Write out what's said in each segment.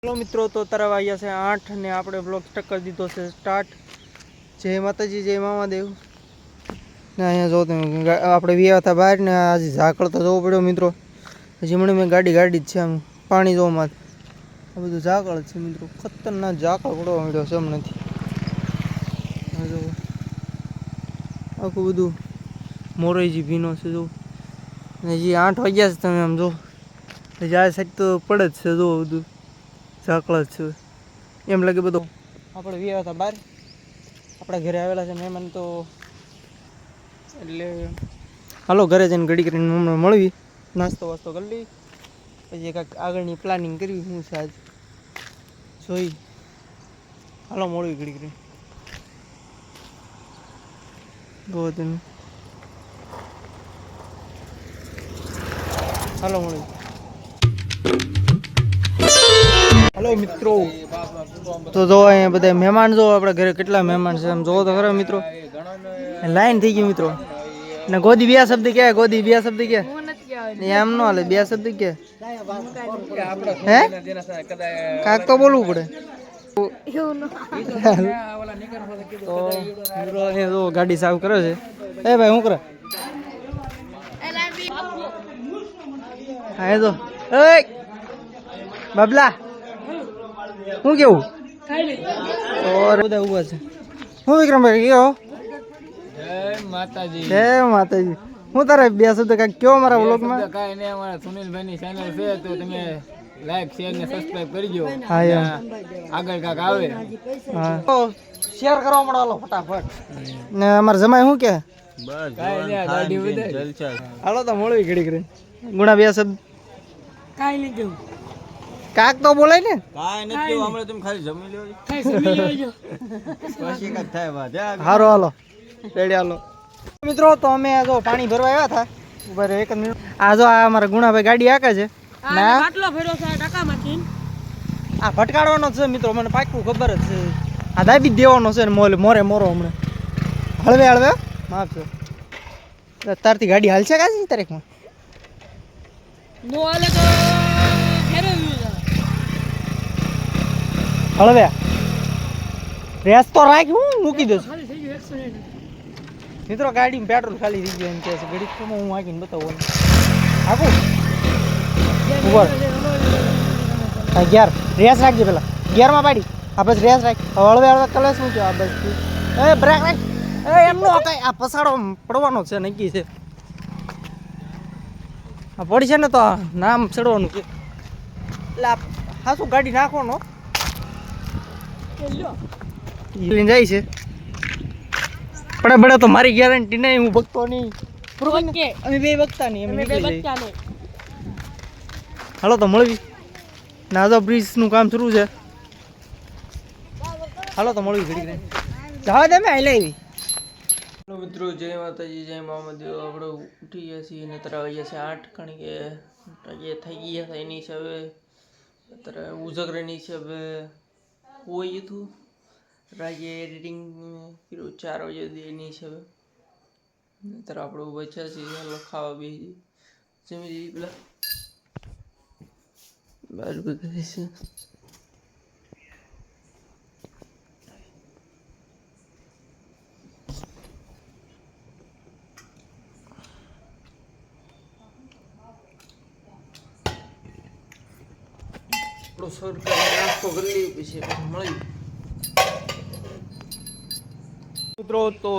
Hello मित्रों, तो तरह वाग्या से 8 ने આપણે બ્લોગ સ્ટાર્ટ કરી દીધો છે સ્ટાર્ટ। જય માતાજી, જય મામાદેવ ને અહીંયા જો તમે આપણે વ્યા હતા બહાર ને આજે ઝાકળ તો જોવો પડ્યો મિત્રો। હજી મને મેં ગાડી જ છે, આમ પાણી જોવા માં આ બધું ઝાકળ છે મિત્રો। ખતરનાક ઝાકળ પડવા મળ્યો છે હમણાંથી। જો આખું બધું મોરઈજી ભીનો છે જો, હજી 8 વાગ્યા છે, તમે આમ જો હજી આ સાઈડ તો પડે જ છે જો બધું ઝાકળ છે એમ લાગે બધું। આપણે વ્યા હતા બહાર, આપણા ઘરે આવેલા છે મહેમાન, તો એટલે હાલો ઘરે જઈને ઘડી કરીને હમણાં મળવી, નાસ્તો વાસ્તો કરી લઈ, પછી કાંઈક આગળની પ્લાનિંગ કરવી શું છે આજ જોઈ। હાલો મળવી ઘડી કરીને બહુ તમે હાલો મળવી। हेलो मित्रों, तो जो अँ बधा मेहमान जो अपने घरे के मेहमान से जो तो खरा मित्रों लाइन थी गई मित्रों ने गोदी बिया शब्द क्या, गोदी बिया शब्द क्या एम न हाले बिया शब्द क्या है काक तो बोलવું પડે। तो मित्रों ने जो गाड़ी साफ करे છે। ए भाई હું કરે હા તો ए बाबला હું કેવું और બધા ઉભા છે। હું વિક્રમભાઈ કેવો જય માતાજી હું તારે બે શબ્દ કાંઈક કયો મારા વ્લોગમાં? કાંઈ નહીં, અમારા સુનિલભાઈની ચેનલ છે તો તમે લાઈક શેર ને સબસ્ક્રાઇબ કરજો। હા યાર આગળ કાંઈક આવે હા તો શેર કરવા મળો હાલો ફટાફટ। ને અમાર જમાઈ શું કે બસ કાંઈ નહીં, ગાડી વધારે જલસા। હાલો તો મળવી ઘડી કરી ગુણા બે શબ્દ કાંઈ નહીં કેવું કાક તો બોલાય ને કાંઈ નથી કેવું, હમણાં તમે ખાલી જમી લેજો, પછી કાંઈક થાય વાત। હારો હાલો રેડી હાલો મિત્રો। તો અમે જો પાણી ભરવા આવ્યા હતા, ઉભા એક મિનિટ। આ જો આ અમારા ગુણાભાઈ ગાડી હાકે છે ના આટલો ફેરો છે ટકામાંથી આ ભટકાડવાનો છે મિત્રો, મને પાક્કું ખબર જ છે। આ દાબી દેવાનો છે ને મોરે મોરો હમણાં હળવે હળવે માફ છે। તારથી ગાડી હાલશે કાજી તારીખમાં નો હાલે તો ફેરો હળવે રેસ તો રાખ, હું મૂકી દઉં ખાલી થઈ ગયું 100 મિત્રો। ગાડીમાં પેટ્રોલ ખાલી થઈ ગયું એમ કહે છે, ઘડી તો હું આવીને બતાવું આખું ઉપર ગિયર રેસ રાખજે પેલા ગિયરમાં પાડી આ બસ રેસ રાખ। હળવે હળવે કલર શું છે આ બસ એ બ્રેક રાખ એ એમનો કઈ આ પસાડો પડવાનો છે નક્કી છે, આ પડી છે ને તો નામ ચડવાનું છે એટલે હા શું ગાડી નાખવાનો લઈને જાય છે। પડે બડે તો મારી ગેરંટી નહીં, હું ભગતો નહીં ઓકે અમે બે ભગતા નહીં અમે બે બચ્ચા ને હાલો તો મળવી નાઝા બ્રિજ નું કામ શરૂ છે। હાલો તો મળવી ઘડી ઘડી જવા દે મેં હાલે આવી। હેલો મિત્રો, જય માતાજી, જય મામાદેવ। આપણે ઉઠી ગયા છીએ ને અત્યારે વાગ્યા છે 8, કારણ કે એ થઈ ગયા હતા એની છે હવે અત્યારે ઉજગરાની છે હવે હોય હતું રાજે એડિટિંગ કર્યું 4 વાગે એની છે હવે અત્યારે આપણે બચ્યા છીએ। હાલો ખાવા બેસી જમી દીધી પેલા બહાર બધા છે। નાસ્તો કરી લઈએ પછી મળી મિત્રો। તો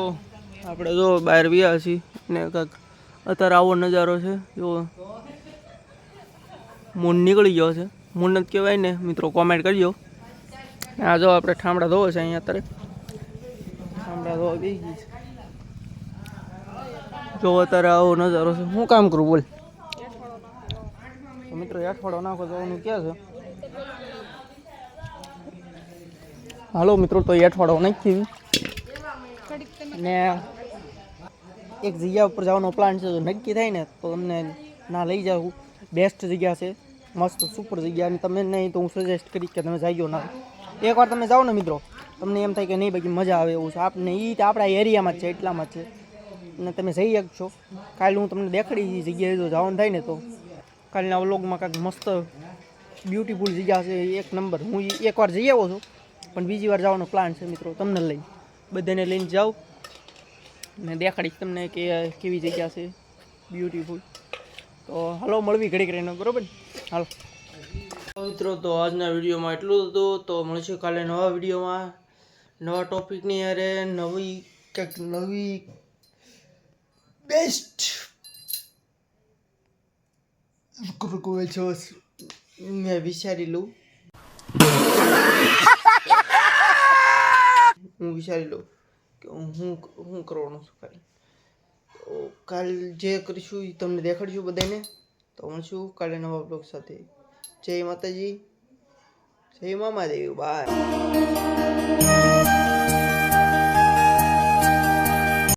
આપણે જો બહાર વ્યા છીએ ને કાંઈક અત્યારે આવો નજારો છે જો, મૂન નીકળી ગયો છે, મૂન જ કહેવાય ને મિત્રો, કોમેન્ટ કરજો। આ જો આપણે ઠામડા ધોવો છે અહીંયા અત્યારે ઠામડા ધોવા બેસી ગઈ છે જો અત્યારે આવો નજારો છે। હું કામ કરું બોલ મિત્રો, અઠવાડો નાખો જવાનું ક્યાં છે? હાલો મિત્રો, તો અઠવાડો નાખી ને એક જગ્યા ઉપર જવાનો પ્લાન છે, જો નક્કી થાય ને તો તમને ના લઈ જાઉં। બેસ્ટ જગ્યા છે, મસ્ત સુપર જગ્યા, અને તમે નહીં તો હું સજેસ્ટ કરીશ કે તમે જાજો ના। એકવાર તમે જાઓ ને મિત્રો, તમને એમ થાય કે નહીં બાકી મજા આવે એવું છે। આપને એ આપણા એરિયામાં જ છે એટલામાં જ છે, અને તમે જઈ શકશો। કાલે હું તમને દેખાડી જગ્યાએ જો જવાનું થાય ને તો કાલના વ્લોગમાં કાંઈક મસ્ત બ્યુટીફુલ જગ્યા છે, એક નંબર. હું એકવાર જઈ આવ્યો છું, પણ બીજી વાર જવાનો પ્લાન છે મિત્રો. તમને લઈ બધાને લઈને જાઉં ને દેખાડીશ તમને કે કેવી જગ્યા છે બ્યુટીફુલ. તો હાલો મળવી ઘડીક રહીને, બરાબર? હાલો મિત્રો, તો આજના વિડીયોમાં એટલું હતું. તો મળીશું કાલે નવા વિડીયોમાં, નવા ટોપિકની અરે નવી કંઈક નવી બેસ્ટ મેં વિચારી લઉં, હું વિચારી લઉં કે હું કરવાનું છું કાલે. તો કાલ જે કરીશું એ તમને દેખાડીશું બધાને. તો મળશું કાલે નવા બ્લોગ સાથે. જય માતાજી, જય મામાદેવ, બાય.